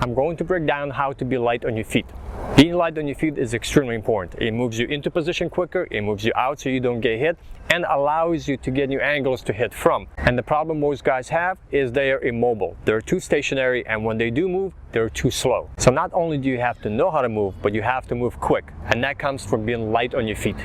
I'm going to break down how to be light on your feet. Being light on your feet is extremely important. It moves you into position quicker, it moves you out so you don't get hit, and allows you to get new angles to hit from. And the problem most guys have is they are immobile. They're too stationary, and when they do move, they're too slow. So not only do you have to know how to move, but you have to move quick. And that comes from being light on your feet.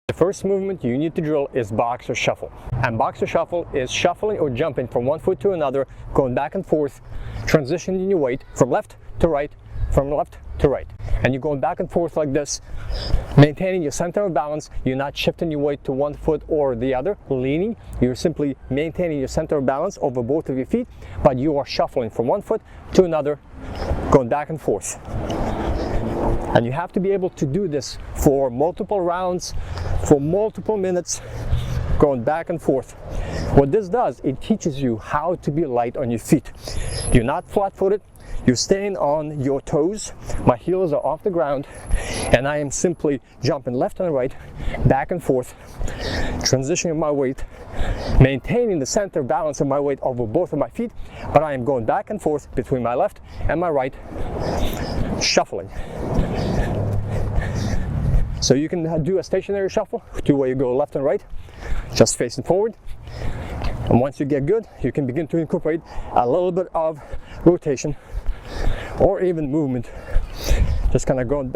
The first movement you need to drill is boxer shuffle. And boxer shuffle is shuffling or jumping from one foot to another, going back and forth, transitioning your weight from left to right, from left to right. And you're going back and forth like this, maintaining your center of balance. You're not shifting your weight to one foot or the other, leaning. You're simply maintaining your center of balance over both of your feet, but you are shuffling from one foot to another, going back and forth. And you have to be able to do this for multiple rounds, for multiple minutes, going back and forth. What this does, it teaches you how to be light on your feet. You're not flat-footed, you're staying on your toes. My heels are off the ground, and I am simply jumping left and right, back and forth, transitioning my weight, maintaining the center balance of my weight over both of my feet, but I am going back and forth between my left and my right, shuffling. So you can do a stationary shuffle to where you go left and right, just facing forward. And once you get good, you can begin to incorporate a little bit of rotation or even movement, just kind of going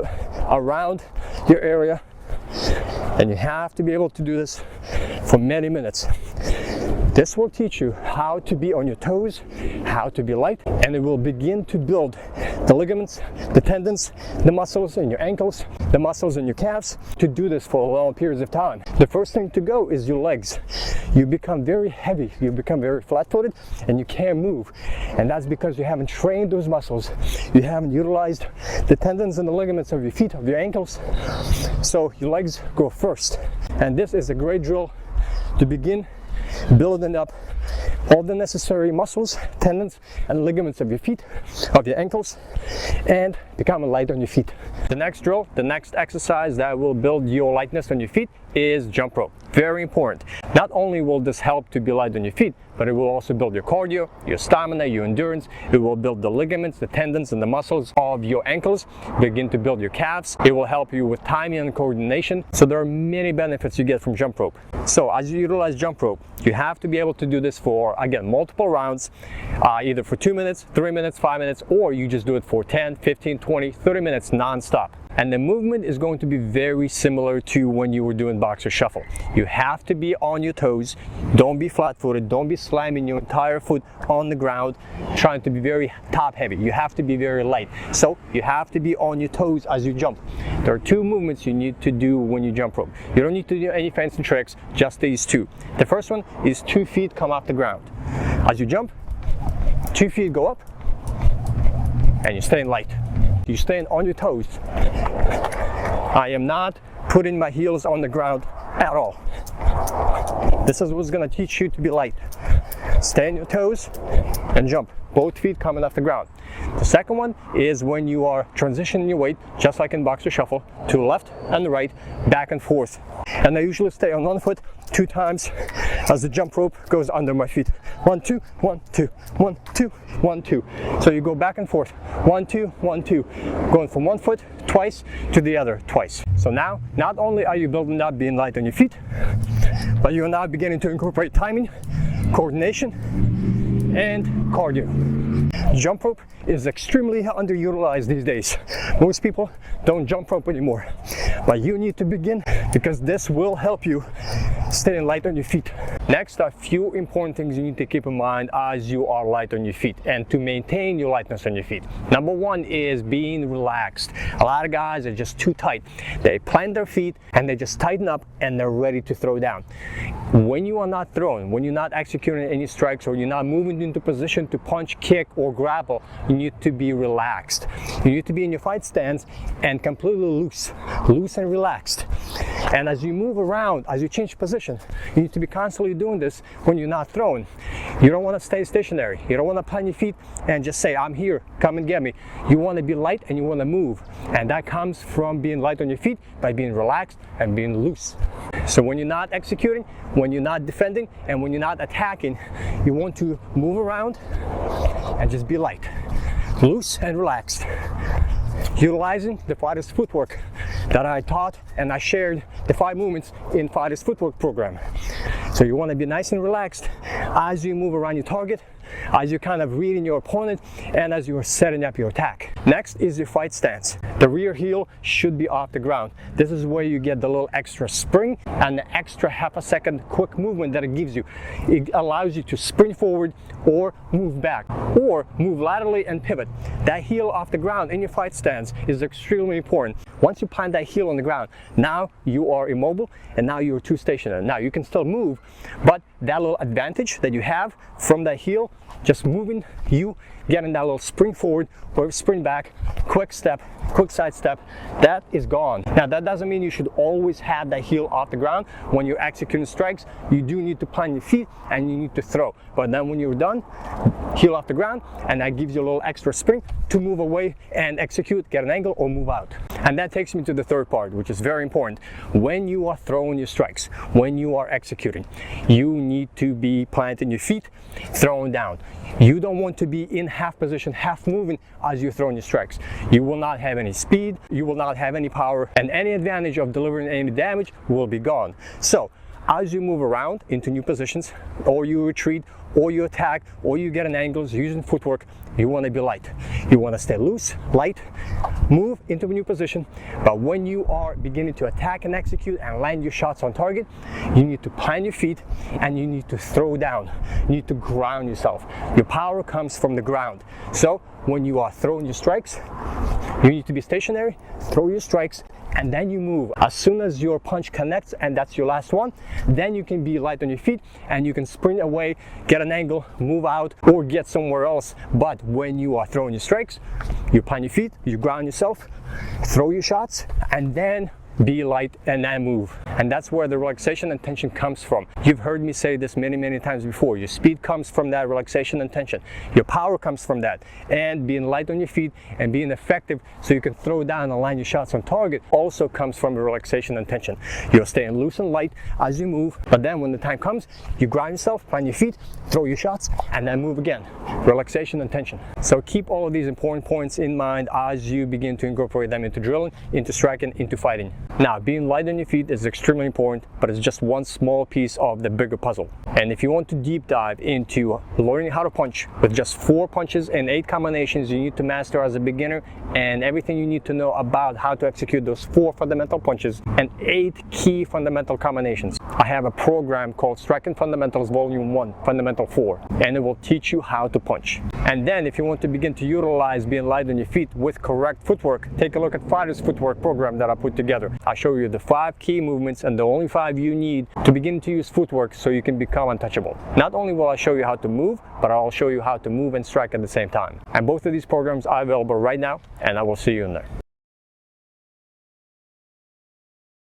around your area. And you have to be able to do this for many minutes. This will teach you how to be on your toes, how to be light, and it will begin to build the ligaments, the tendons, the muscles in your ankles, the muscles in your calves, to do this for long periods of time. The first thing to go is your legs. You become very heavy, you become very flat-footed, and you can't move. And that's because you haven't trained those muscles. You haven't utilized the tendons and the ligaments of your feet, of your ankles. So your legs go first. And this is a great drill to begin building up all the necessary muscles, tendons, and ligaments of your feet, of your ankles, and becoming light on your feet. The next drill, the next exercise that will build your lightness on your feet is jump rope. Very important. Not only will this help to be light on your feet, but it will also build your cardio, your stamina, your endurance. It will build the ligaments, the tendons, and the muscles of your ankles, begin to build your calves. It will help you with timing and coordination. So there are many benefits you get from jump rope. So as you utilize jump rope, you have to be able to do this for, again, multiple rounds, either for 2 minutes, 3 minutes, 5 minutes, or you just do it for 10, 15, 20, 30 minutes non-stop. And the movement is going to be very similar to when you were doing boxer shuffle. You have to be on your toes. Don't be flat-footed. Don't be slamming your entire foot on the ground, trying to be very top-heavy. You have to be very light. So you have to be on your toes as you jump. There are two movements you need to do when you jump rope. You don't need to do any fancy tricks, just these two. The first one is 2 feet come off the ground. As you jump, 2 feet go up, and you're staying light. You're staying on your toes. I am not putting my heels on the ground at all. This is what's going to teach you to be light. Stay on your toes and jump. Both feet coming off the ground. The second one is when you are transitioning your weight, just like in boxer shuffle, to the left and the right, back and forth. And I usually stay on one foot 2 times as the jump rope goes under my feet. 1, 2, 1, 2, 1, 2, 1, 2. So you go back and forth. 1, 2, 1, 2. Going from one foot twice to the other twice. So now, not only are you building up being light on your feet, but you're now beginning to incorporate timing, coordination, and cardio. Jump rope is extremely underutilized these days. Most people don't jump rope anymore, but you need to begin, because this will help you staying light on your feet. Next are a few important things you need to keep in mind as you are light on your feet and to maintain your lightness on your feet. Number one is being relaxed. A lot of guys are just too tight. They plant their feet and they just tighten up and they're ready to throw down. When you are not throwing, when you're not executing any strikes, or you're not moving into position to punch, kick, or grapple, you need to be relaxed. You need to be in your fight stance and completely loose and relaxed. And as you move around, as you change position, you need to be constantly doing this when you're not throwing. You don't want to stay stationary. You don't want to plant your feet and just say, I'm here, come and get me. You want to be light and you want to move. And that comes from being light on your feet by being relaxed and being loose. So when you're not executing, when you're not defending, and when you're not attacking, you want to move move around and just be light, loose and relaxed, utilizing the Fighters footwork that I taught, and I shared the 5 movements in Fighters footwork program. So you want to be nice and relaxed as you move around your target, as you're kind of reading your opponent, and as you're setting up your attack. Next is your fight stance. The rear heel should be off the ground. This is where you get the little extra spring and the extra half a second quick movement that it gives you. It allows you to sprint forward or move back or move laterally and pivot. That heel off the ground in your fight stance is extremely important. Once you plant that heel on the ground, now you are immobile and now you're too stationary. Now you can still move, but that little advantage that you have from that heel, just moving, you getting that little spring forward or spring back, quick step, quick side step, that is gone. Now that doesn't mean you should always have that heel off the ground. When you're executing strikes, you do need to plant your feet and you need to throw. But then when you're done, heel off the ground, and that gives you a little extra spring to move away and execute, get an angle or move out. And that takes me to the third part, which is very important. When you are throwing your strikes, when you are executing, you need to be planting your feet, throwing down. You don't want to be in half position, half moving as you're throwing your strikes. You will not have any speed, you will not have any power, and any advantage of delivering any damage will be gone. So as you move around into new positions, or you retreat, or you attack, or you get an angles using footwork, you want to be light. You want to stay loose, light, move into a new position. But when you are beginning to attack and execute and land your shots on target, you need to plant your feet and you need to throw down. You need to ground yourself. Your power comes from the ground. So when you are throwing your strikes, you need to be stationary, throw your strikes, and then you move. As soon as your punch connects, and that's your last one, then you can be light on your feet and you can sprint away, get an angle, move out, or get somewhere else. But when you are throwing your strikes, you plant your feet, you ground yourself, throw your shots, and then be light and then move. And that's where the relaxation and tension comes from. You've heard me say this many times before. Your speed comes from that relaxation and tension. Your power comes from that. And being light on your feet and being effective so you can throw down and land your shots on target also comes from the relaxation and tension. You're staying loose and light as you move, but then when the time comes, you ground yourself, plant your feet, throw your shots, and then move again. Relaxation and tension. So keep all of these important points in mind as you begin to incorporate them into drilling, into striking, into fighting. Now, being light on your feet is extremely important, but it's just one small piece of the bigger puzzle. And if you want to deep dive into learning how to punch with just 4 punches and 8 combinations you need to master as a beginner, and everything you need to know about how to execute those 4 fundamental punches and 8 key fundamental combinations, I have a program called Striking Fundamentals Volume 1, Fundamental 4, and it will teach you how to punch. And then if you want to begin to utilize being light on your feet with correct footwork, take a look at Fighters Footwork program that I put together. I show you the 5 key movements and the only 5 you need to begin to use footwork so you can become untouchable. Not only will I show you how to move, but I'll show you how to move and strike at the same time. And both of these programs are available right now, and I will see you in there.